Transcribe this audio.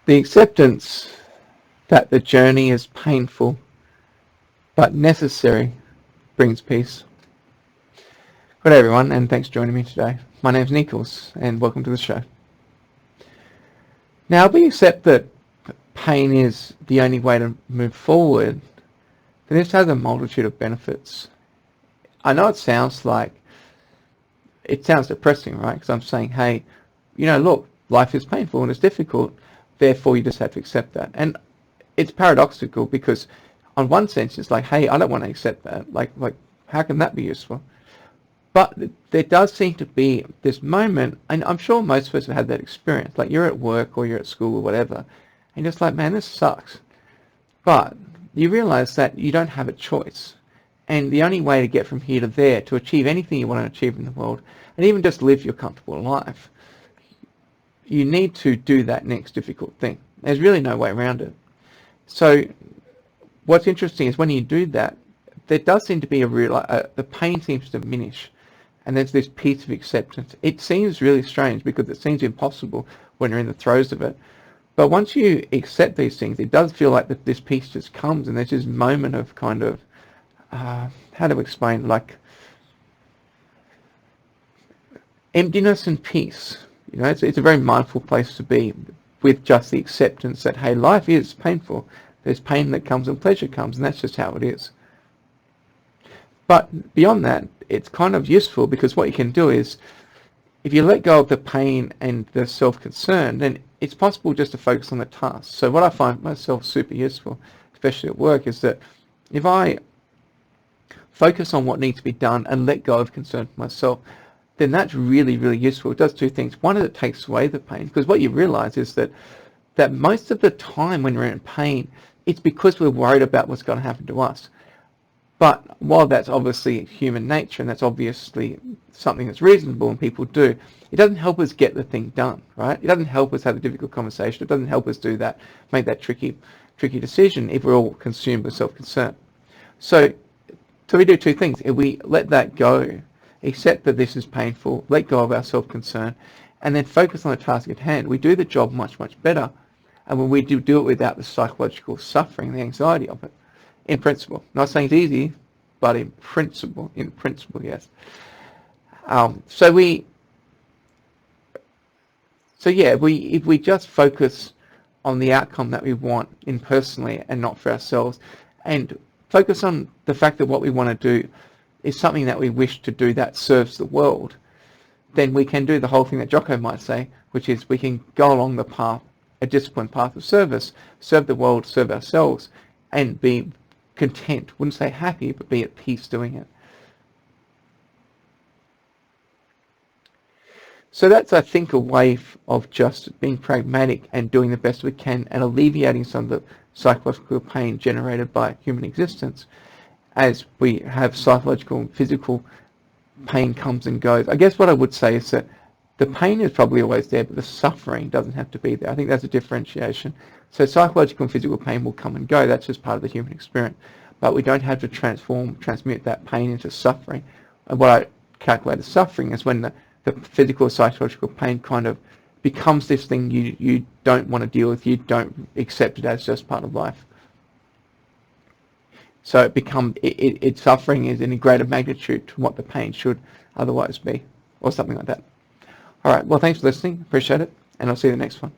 The acceptance that the journey is painful but necessary brings peace. Good day everyone, and thanks for joining me today. My name's Nichols and welcome to the show. Now, we accept that pain is the only way to move forward, then this has a multitude of benefits. I know it sounds depressing, right? Because I'm saying, hey, look, life is painful and it's difficult, therefore you just have to accept that. And it's paradoxical because on one sense it's like, hey, I don't want to accept that. Like how can that be useful? But there does seem to be this moment, and I'm sure most of us have had that experience, like you're at work or you're at school or whatever, and you're just like, man, this sucks. But you realize that you don't have a choice. And the only way to get from here to there, to achieve anything you want to achieve in the world, and even just live your comfortable life, you need to do that next difficult thing. There's really no way around it. So what's interesting is when you do that, there does seem to be the pain seems to diminish. And there's this piece of acceptance. It seems really strange because it seems impossible when you're in the throes of it. But once you accept these things, it does feel like that this peace just comes, and there's this moment of kind of, how to explain, like emptiness and peace. It's a very mindful place to be, with just the acceptance that, hey, life is painful. There's pain that comes and pleasure comes, and that's just how it is. But beyond that, it's kind of useful because what you can do is, if you let go of the pain and the self-concern, then it's possible just to focus on the task. So what I find myself super useful, especially at work, is that if I focus on what needs to be done and let go of concern for myself, then that's really, really useful. It does two things. One is it takes away the pain, because what you realize is that most of the time when we're in pain, it's because we're worried about what's going to happen to us. But while that's obviously human nature, and that's obviously something that's reasonable and people do, it doesn't help us get the thing done, right? It doesn't help us have a difficult conversation. It doesn't help us do that, make that tricky decision if we're all consumed with self-concern. So we do two things. If we let that go, accept that this is painful, let go of our self-concern, and then focus on the task at hand, we do the job much, much better. And when we do it without the psychological suffering, the anxiety of it. In principle. Not saying it's easy, but in principle, yes. If we just focus on the outcome that we want personally and not for ourselves, and focus on the fact that what we want to do is something that we wish to do that serves the world, then we can do the whole thing that Jocko might say, which is we can go along the path, a disciplined path of service, serve the world, serve ourselves, and be content. Wouldn't say happy, but be at peace doing it. So that's, I think, a way of just being pragmatic and doing the best we can and alleviating some of the psychological pain generated by human existence, as we have psychological and physical pain comes and goes. I guess what I would say is that the pain is probably always there, but the suffering doesn't have to be there. I think that's a differentiation. So psychological and physical pain will come and go. That's just part of the human experience. But we don't have to transmute that pain into suffering. And what I calculate as suffering is when the physical or psychological pain kind of becomes this thing you don't want to deal with. You don't accept it as just part of life. So its suffering is in a greater magnitude to what the pain should otherwise be, or something like that. All right. Well, thanks for listening. Appreciate it. And I'll see you in the next one.